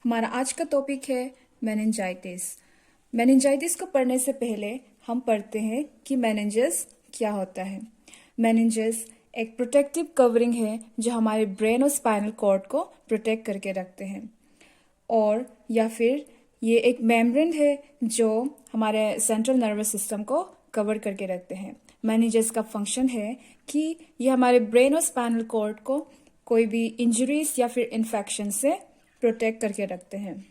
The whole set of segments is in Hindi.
हमारा आज का टॉपिक है मेनिंजाइटिस। मेनिंजाइटिस को पढ़ने से पहले हम पढ़ते हैं कि मेनिंजस क्या होता है। मेनिंजस एक प्रोटेक्टिव कवरिंग है जो हमारे ब्रेन और स्पाइनल कॉर्ड को प्रोटेक्ट करके रखते हैं, और या फिर ये एक मेम्ब्रेन है जो हमारे सेंट्रल नर्वस सिस्टम को कवर करके रखते हैं। मेनिंजस का फंक्शन है कि ये हमारे ब्रेन और स्पाइनल कॉर्ड को कोई भी इंजरीज या फिर इन्फेक्शन से प्रोटेक्ट करके रखते हैं।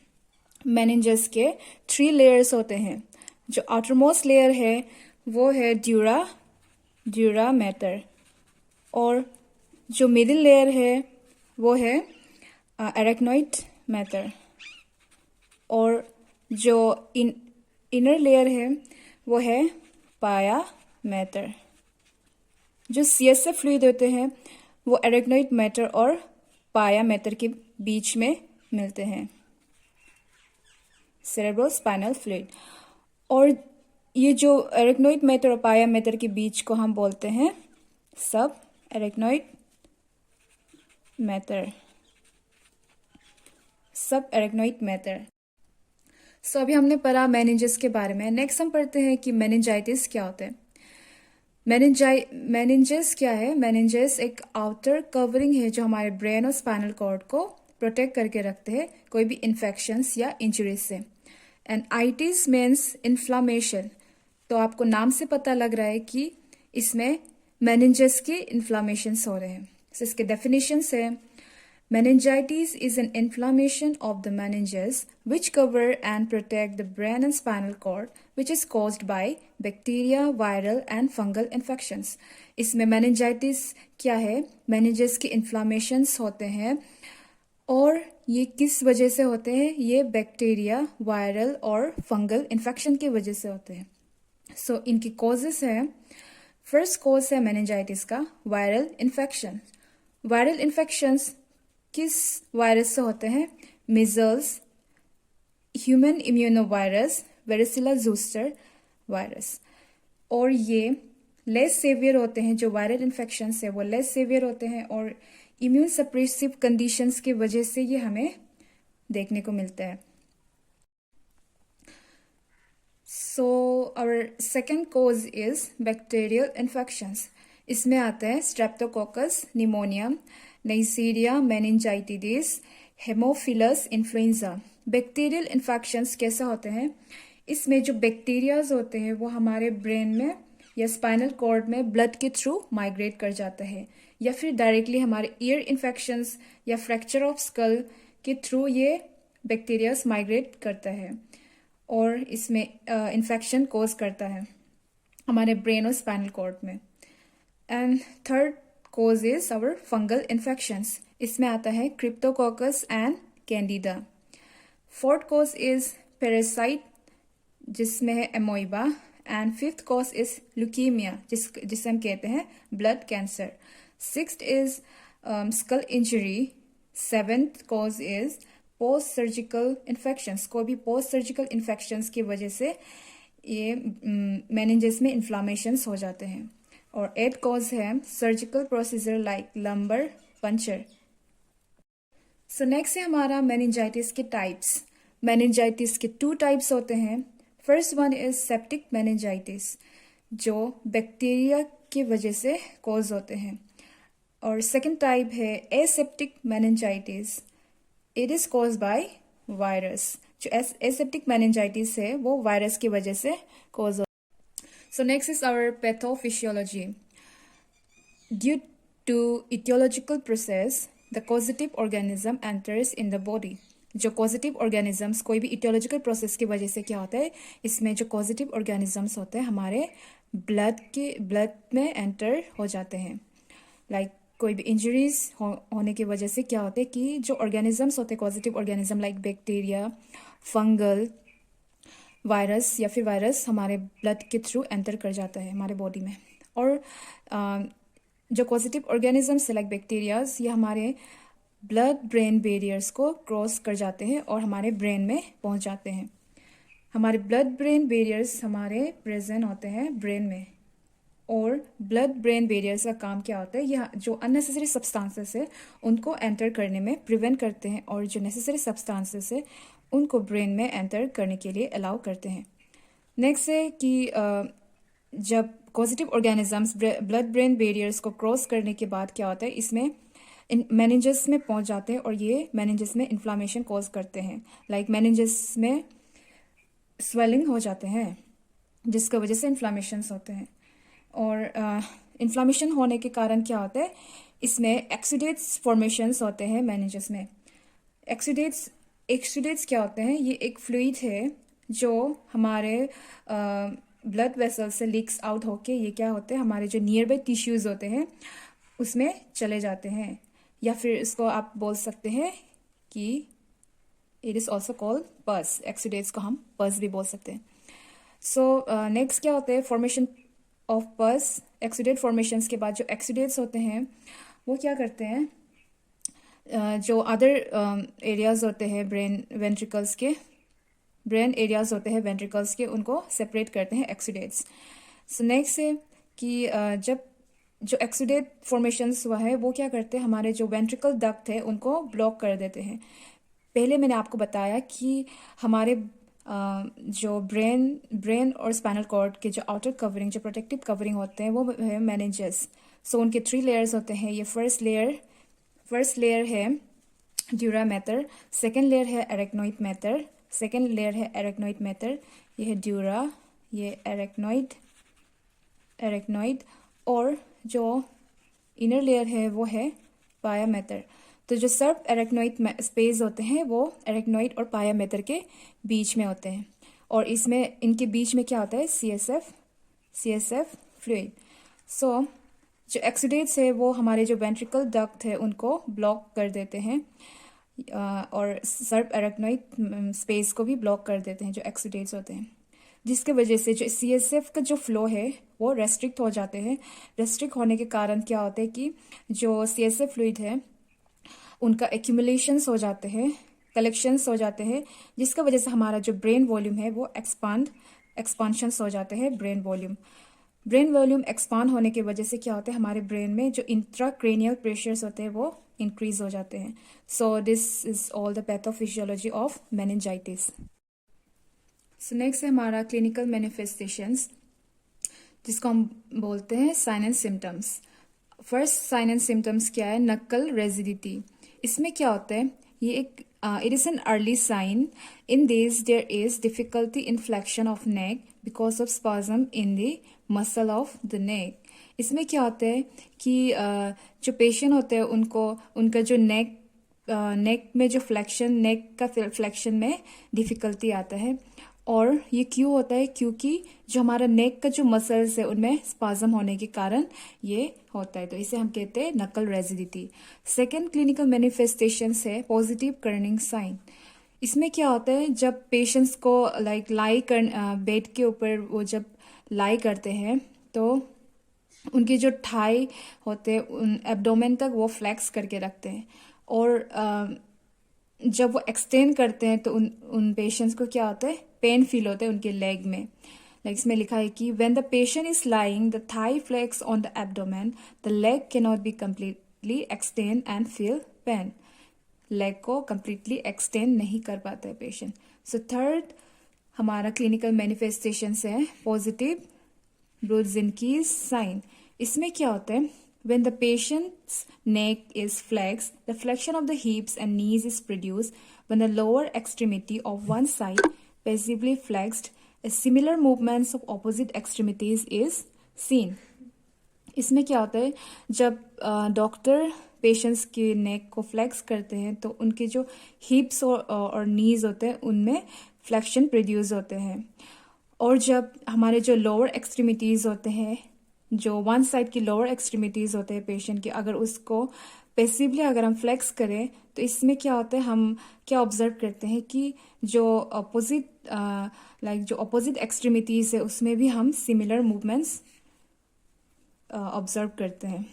मेनिंजस के 3 लेयर्स होते हैं। जो आउटरमोस्ट लेयर है वो है ड्यूरा मैटर, और जो मिडिल लेयर है वो है एरेक्नोइड मैटर, और जो इनर लेयर है वो है पाया मैटर। जो सीएसएफ फ्लूइड होते हैं वो एरेक्नोइड मैटर और पाया मैटर के बीच में मिलते हैं, सेरेब्रो स्पाइनल फ्लूइड। और ये जो एरेक्नोइड मैटर और पाया मैटर के बीच को हम बोलते हैं सब एरेक्नोइड मैटर। सो अभी हमने पढ़ा मेनिंजस के बारे में। नेक्स्ट हम पढ़ते हैं कि मेनिंजाइटिस क्या होता है। मेनिंजस क्या है? मेनिंजस एक आउटर कवरिंग है जो हमारे ब्रेन और स्पाइनल कॉर्ड को प्रोटेक्ट करके रखते हैं कोई भी इन्फेक्शंस या इंजरीज से। And itis means inflammation. तो आपको नाम से पता लग रहा है कि इसमें मेनिंजस के इन्फ्लामेशंस हो रहे हैं। So, इसके डेफिनेशंस है meningitis is an inflammation of the meninges which cover and protect the brain and spinal cord which is caused by bacteria, viral and fungal infections। इसमें meningitis क्या है? meninges के inflammations होते हैं, और ये किस वजह से होते हैं? ये बैक्टीरिया, वायरल और फंगल इन्फेक्शन की वजह से होते हैं। सो इनकी कॉजेस है, फर्स्ट कॉज है meningitis का वायरल इन्फेक्शन। वायरल इन्फेक्शंस किस वायरस से होते हैं? Measles, human immunovirus, varicella zoster virus. और ये लेस सेवियर होते हैं। जो वायरल इन्फेक्शंस है वो लेस सेवियर होते हैं, और इम्यून सप्रेसिव कंडीशंस की वजह से ये हमें देखने को मिलता है। So our second cause is bacterial infections. इसमें आता है streptococcus pneumonia, neisseria meningitis, haemophilus influenza. Bacterial infections कैसे होते हैं? इसमें जो बैक्टीरियाज होते हैं वो हमारे ब्रेन में या स्पाइनल कॉर्ड में ब्लड के थ्रू माइग्रेट कर जाता है, या फिर डायरेक्टली हमारे ईयर इन्फेक्शंस या फ्रैक्चर ऑफ स्कल के थ्रू ये बैक्टीरियाज माइग्रेट करता है, और इसमें इन्फेक्शन कॉज करता है हमारे ब्रेन और स्पाइनल कॉर्ड में। And third cause is our fungal infections. इसमें आता है cryptococcus and candida. Fourth cause is parasite जिसमें है amoeba. And fifth cause is leukaemia जिसे हम कहते हैं blood cancer. Sixth is skull injury. Seventh cause is post surgical infections. कोई भी पोस्ट सर्जिकल इन्फेक्शंस की वजह से ये मेनिंजस में इन्फ्लामेशंस हो जाते हैं। और 8th कॉज है surgical procedure like lumbar puncture. सो नेक्स्ट है हमारा मेनिंजाइटिस के टाइप्स। मेनिंजाइटिस के 2 टाइप्स होते हैं। First one is septic meningitis जो बैक्टीरिया की वजह से कॉज होते हैं, और सेकेंड टाइप है aseptic meningitis. It is cause by virus. जो एसेप्टिक मेनिंजाइटिस है वो वायरस की वजह से cause. So next is our pathophysiology. Due to etiological process, the causative organism enters in the body. जो causative organisms कोई भी etiological process की वजह से क्या होता है? इसमें जो causative organisms होते हैं हमारे blood में enter हो जाते हैं। Like कोई भी इंजरीज होने की वजह से क्या होता है कि जो organisms होते हैं causative organism like bacteria, fungal, virus या फिर वायरस हमारे ब्लड के थ्रू एंटर कर जाता है हमारे बॉडी में। और जो पॉजिटिव ऑर्गेनिजम्स लाइक बैक्टीरियाज ये हमारे ब्लड ब्रेन बैरियर्स को क्रॉस कर जाते हैं और हमारे ब्रेन में पहुंच जाते हैं। हमारे ब्लड ब्रेन बैरियर्स हमारे प्रेजेंट होते हैं ब्रेन में। और ब्लड ब्रेन बैरियर्स का काम क्या होता है, यह जो अननेसेसरी सब्सटेंसेस है उनको एंटर करने में प्रिवेंट करते हैं और जो नेसेसरी सब्सटेंसेस है उनको ब्रेन में एंटर करने के लिए अलाउ करते हैं। नेक्स्ट है कि जब positive organisms blood brain barriers को क्रॉस करने के बाद क्या होता है, इसमें मेनिंजस में पहुंच जाते हैं और ये मेनिंजस में इन्फ्लामेशन कॉज करते हैं। लाइक मेनिंजस में स्वेलिंग हो जाते हैं जिसकी वजह से इन्फ्लामेशंस होते हैं। और इन्फ्लामेशन होने के कारण क्या होता है, इसमें एक्सुडेट्स फॉर्मेशंस होते हैं मेनिंजस में। एक्सुडेट्स क्या होते हैं, ये एक फ्लूइड है जो हमारे ब्लड वेसल से लीक्स आउट होके ये क्या होते हैं, हमारे जो नियर बाई टिश्यूज होते हैं उसमें चले जाते हैं, या फिर इसको आप बोल सकते हैं कि इट इज ऑल्सो कॉल्ड पस। एक्सुडेट्स को हम पस भी बोल सकते हैं। सो नेक्स्ट क्या होते हैं, फॉर्मेशन ऑफ पस। एक्सुडेट फॉर्मेशंस के बाद जो एक्सुडेट्स होते हैं वो क्या करते हैं, जो अदर एरियाज होते हैं ब्रेन एरियाज होते हैं वेंट्रिकल्स के, उनको सेपरेट करते हैं एक्सुडेट्स। सो नेक्स्ट है कि जब जो एक्सुडेट फॉर्मेशंस हुआ है वो क्या करते हैं, हमारे जो वेंट्रिकल डक्ट है उनको ब्लॉक कर देते हैं। पहले मैंने आपको बताया कि हमारे जो ब्रेन और स्पाइनल कॉर्ड के जो आउटर कवरिंग, जो प्रोटेक्टिव कवरिंग होते हैं वो है मेनिंजस। सो उनके 3 लेयर्स होते हैं। ये फर्स्ट लेयर है ड्यूरा मैटर, सेकेंड लेयर है एरेक्नोइड मैटर, ये है ड्यूरा, ये एरेक्नोइड, और जो इनर लेयर है वो है पाया मैटर। तो जो सर्व एरेक्नोइड स्पेस होते हैं वो एरेक्नोइड और पाया मैटर के बीच में होते हैं, और इसमें इनके बीच में क्या होता है, CSF फ्लूइड। सो जो एक्सुडेट्स है वो हमारे जो वेंट्रिकल डक्ट है उनको ब्लॉक कर देते हैं, और सर्व एरेक्नोइड स्पेस को भी ब्लॉक कर देते हैं जो एक्सुडेट्स होते हैं, जिसके वजह से जो CSF का जो फ्लो है वो रेस्ट्रिक्ट हो जाते हैं। रेस्ट्रिक्ट होने के कारण क्या होता है कि जो CSF फ्लूइड है उनका एक्यूमुलेशंस हो जाते हैं, कलेक्शंस हो जाते हैं, जिसका वजह से हमारा जो ब्रेन वॉल्यूम है वो एक्सपांशंस हो जाते हैं। ब्रेन वॉल्यूम एक्सपांड होने की वजह से क्या होता है, हमारे ब्रेन में जो इंट्राक्रेनियल प्रेशर्स होते हैं वो इंक्रीज हो जाते हैं। So this is all the pathophysiology of meningitis. So next है हमारा क्लिनिकल मैनिफेस्टेशंस, जिसको हम बोलते हैं sign and symptoms. First sign and symptoms क्या है, नक्कल रेजिडिटी। इसमें क्या होता है, ये एक it is an early sign. In this there is difficulty in flexion of neck because of spasm in the muscle of the neck. इसमें क्या होता है कि जो पेशेंट होते हैं उनका जो नेक में जो फ्लेक्शन, नेक का फ्लेक्शन में डिफिकल्टी आता है। और ये क्यों होता है, क्योंकि जो हमारा नेक का जो मसल्स है उनमें स्पाज्म होने के कारण ये होता है। तो इसे हम कहते हैं नकल रेजिडिटी। सेकेंड क्लिनिकल मैनिफेस्टेशंस है पॉजिटिव कर्निंग साइन। इसमें क्या होता है, जब पेशेंट्स को बेड के ऊपर वो जब लाई करते हैं तो उनके जो थाई होते हैं उन एब्डोमेन तक वो फ्लेक्स करके रखते हैं, और जब वो एक्सटेंड करते हैं तो उन पेशेंट्स को क्या होता है, पेन फील होता है उनके लेग में। लाइक इसमें लिखा है कि when the patient is lying the thigh flex on the abdomen, the leg can not be completely extend and feel pain. Leg को कंप्लीटली एक्सटेंड नहीं कर पाता है पेशेंट। सो थर्ड हमारा क्लिनिकल मैनिफेस्टेशन है पॉजिटिव ब्रुडजिनकीज साइन। इसमें क्या होता है, when the patient's neck is flexed, the flexion of the hips and knees is produced. When the lower extremity of one side passively flexed, a similar movements of opposite extremities is seen. इसमें क्या होता है, जब डॉक्टर पेशेंट्स के नेक को फ्लेक्स करते हैं तो उनके जो हिप्स और नीज होते हैं उनमें फ्लेक्शन प्रोड्यूस होते हैं। और जब हमारे जो लोअर एक्सट्रीमिटीज होते हैं, जो वन साइड की लोअर एक्सट्रीमिटीज होते हैं पेशेंट की, अगर उसको पैसिवली अगर हम फ्लेक्स करें तो इसमें क्या होता है, हम क्या ऑब्जर्व करते हैं कि जो अपोजिट एक्सट्रीमिटीज है उसमें भी हम सिमिलर मूवमेंट्स ऑब्जर्व करते हैं।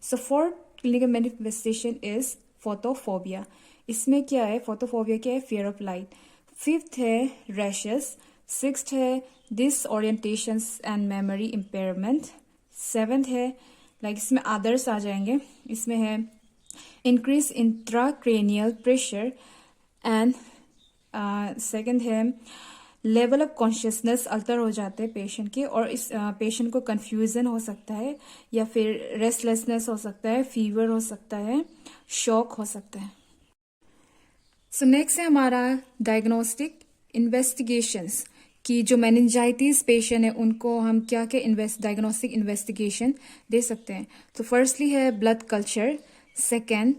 So fourth clinical manifestation is photophobia. इसमें क्या है, फोटोफोबिया क्या है, फियर ऑफ लाइट। फिफ्थ है रैशेस। सिक्स्थ है disorientations and memory impairment. Seventh है लाइक इसमें अदर्स आ जाएंगे, इसमें है increase intracranial pressure and second है लेवल ऑफ कॉन्शियसनेस अल्टर हो जाते हैं पेशेंट के, और इस पेशेंट को कंफ्यूजन हो सकता है या फिर रेस्टलेसनेस हो सकता है, फीवर हो सकता है, शॉक हो सकता है। सो नेक्स्ट है हमारा डायग्नोस्टिक इन्वेस्टिगेशंस कि जो मेनिंजाइटिस पेशेंट है उनको हम क्या क्या डायग्नोस्टिक इन्वेस्टिगेशन दे सकते हैं। तो फर्स्टली है blood culture, second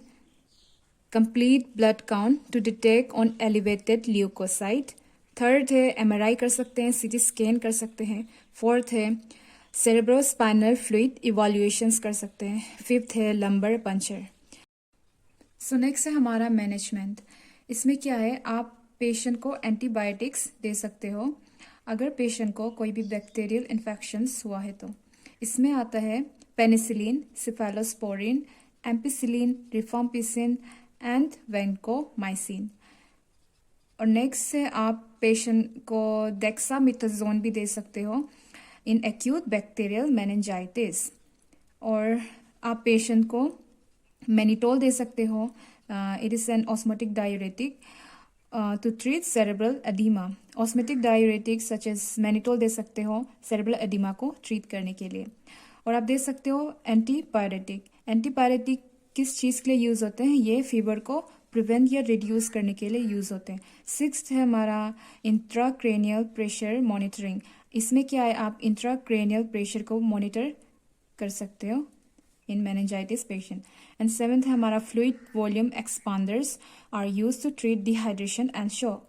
complete blood count to detect on elevated leukocyte, third है एमआरआई कर सकते हैं, सीटी स्कैन कर सकते हैं, फोर्थ है सेरेब्रोस्पाइनल फ्लूइड इवैल्यूएशंस कर सकते हैं, फिफ्थ है लंबर पंचर। सो नेक्स्ट है हमारा मैनेजमेंट। इसमें क्या है, आप पेशेंट को एंटीबायोटिक्स दे सकते हो अगर पेशेंट को कोई भी बैक्टीरियल इन्फेक्शंस हुआ है तो। इसमें आता है penicillin, cephalosporin, ampicillin, rifampicin and vancomycin. और नेक्स्ट से आप पेशेंट को डेक्सामेथासोन भी दे सकते हो इन एक्यूट बैक्टीरियल मेनिंजाइटिस। और आप पेशेंट को मैनिटोल दे सकते हो, it is an osmotic diuretic to treat cerebral oedema. Osmotic diuretic such as mannitol दे सकते हो सेरेब्रल एडिमा को ट्रीट करने के लिए। और आप दे सकते हो एंटीपायरेटिक। एंटीपायरेटिक किस चीज़ के लिए यूज़ होते हैं, ये फीवर को प्रिवेंट या रिड्यूस करने के लिए यूज़ होते हैं। सिक्स्थ है हमारा इंट्राक्रेनियल प्रेशर मॉनिटरिंग। इसमें क्या है, आप इंट्राक्रेनियल प्रेशर को मॉनिटर कर सकते हो in meningitis patient. And seventh है हमारा fluid volume expanders are used to treat dehydration and shock.